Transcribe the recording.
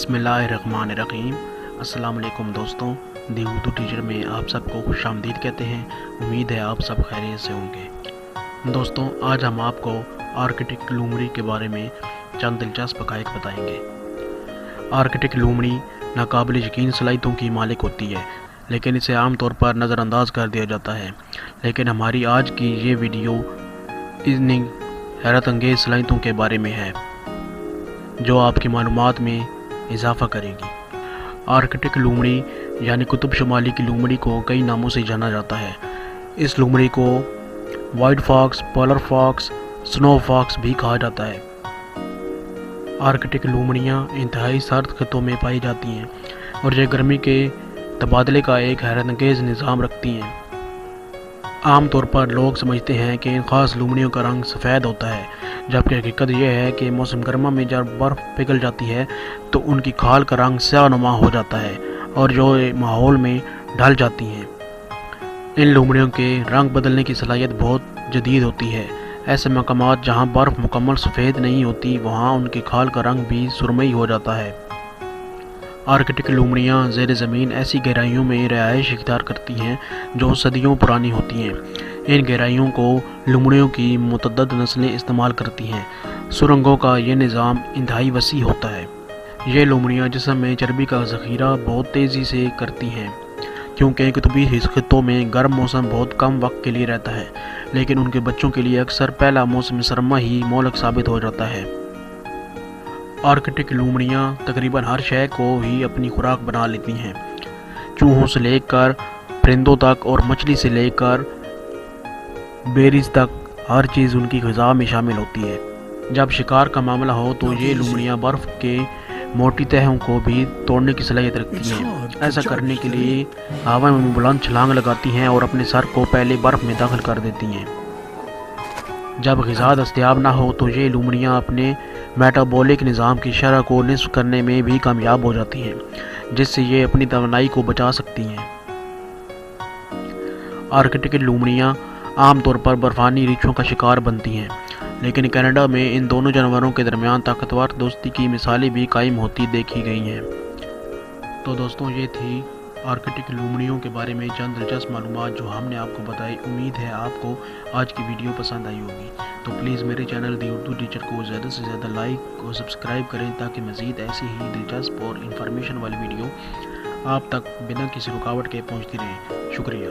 बिस्मिल्लाहिर्रहमानिर्रहीम। अस्सलाम वालेकुम दोस्तों, दी उर्दू टीचर में आप सबको खुशामदीद कहते हैं। उम्मीद है आप सब खैरियत से होंगे। दोस्तों, आज हम आपको आर्कटिक लूमड़ी के बारे में चंद दिलचस्प हक़ाइक़ बताएंगे। आर्कटिक लूमड़ी नाकाबिल यकीन सलाहियतों की मालिक होती है, लेकिन इसे आमतौर पर नज़रअंदाज कर दिया जाता है। लेकिन हमारी आज की ये वीडियो इतनी हैरत अंगेज़ सलाहियतों के बारे में है जो आपकी मालूमात में इजाफ़ा करेगी। आर्कटिक लूमड़ी यानी कुतुब शुमाली की लूमड़ी को कई नामों से जाना जाता है। इस लूमड़ी को white fox, polar fox, snow fox भी कहा जाता है। आर्कटिक लूमड़ियाँ इंतहाई सर्द खित्तों में पाई जाती हैं और ये गर्मी के तबादले का एक हैरतअंगेज़ निज़ाम रखती हैं। आमतौर पर लोग समझते हैं कि इन ख़ास लूमड़ियों का रंग सफ़ेद होता है, जबकि हकीकत यह है कि मौसम गर्मा में जब बर्फ़ पिघल जाती है तो उनकी खाल का रंग स्याहनुमा हो जाता है और जो माहौल में ढल जाती हैं। इन लूमड़ियों के रंग बदलने की सलाहियत बहुत जदीद होती है। ऐसे मकामात जहाँ बर्फ़ मुकम्मल सफ़ेद नहीं होती, वहाँ उनकी खाल का रंग भी सुरमई हो जाता है। आर्कटिक लूमड़ियाँ ज़ेर ज़मीन ऐसी गहराइयों में रिहाइश इख्तियार करती हैं जो सदियों पुरानी होती हैं। इन गहराइयों को लूमड़ियों की मुतअद्दिद नस्लें इस्तेमाल करती हैं। सुरंगों का ये निज़ाम इंतहाई वसी होता है। ये लूमड़ियाँ जिस्म में चर्बी का ज़ख़ीरा बहुत तेज़ी से करती हैं, क्योंकि कुतुबी खित्तों में गर्म मौसम बहुत कम वक्त के लिए रहता है, लेकिन उनके बच्चों के लिए अक्सर पहला मौसम सरमा ही मोहलक साबित हो जाता है। आर्कटिक लूमड़ियाँ तकरीबन हर शय को ही अपनी खुराक बना लेती हैं। चूहों से लेकर परिंदों तक और मछली से लेकर बेरीज तक हर चीज़ उनकी ग़िज़ा में शामिल होती है। जब शिकार का मामला हो तो ये लूमड़ियाँ बर्फ़ के मोटी तहों को भी तोड़ने की सलाहियत रखती हैं। ऐसा करने के लिए हवा में बुलंद छलांग लगाती हैं और अपने सर को पहले बर्फ़ में दाखिल कर देती हैं। जब ग़िज़ा दस्तयाब ना हो तो ये लूमड़ियाँ अपने मेटाबॉलिक निज़ाम की शरह को निस्फ़ करने में भी कामयाब हो जाती हैं, जिससे ये अपनी तवानाई को बचा सकती हैं। आर्कटिक लूमड़ियाँ आमतौर पर बर्फ़ानी रीछों का शिकार बनती हैं, लेकिन कनाडा में इन दोनों जानवरों के दरमियान ताकतवर दोस्ती की मिसालें भी कायम होती देखी गई हैं। तो दोस्तों, ये थी आर्कटिक लूमड़ियों के बारे में चंद दिलचस्प मालूमात जो हमने आपको बताई। उम्मीद है आपको आज की वीडियो पसंद आई होगी। तो प्लीज़ मेरे चैनल दी उर्दू टीचर को ज़्यादा से ज़्यादा लाइक और सब्सक्राइब करें, ताकि मज़ीद ऐसी ही दिलचस्प और इन्फॉर्मेशन वाली वीडियो आप तक बिना किसी रुकावट के पहुँचती रहे। शुक्रिया।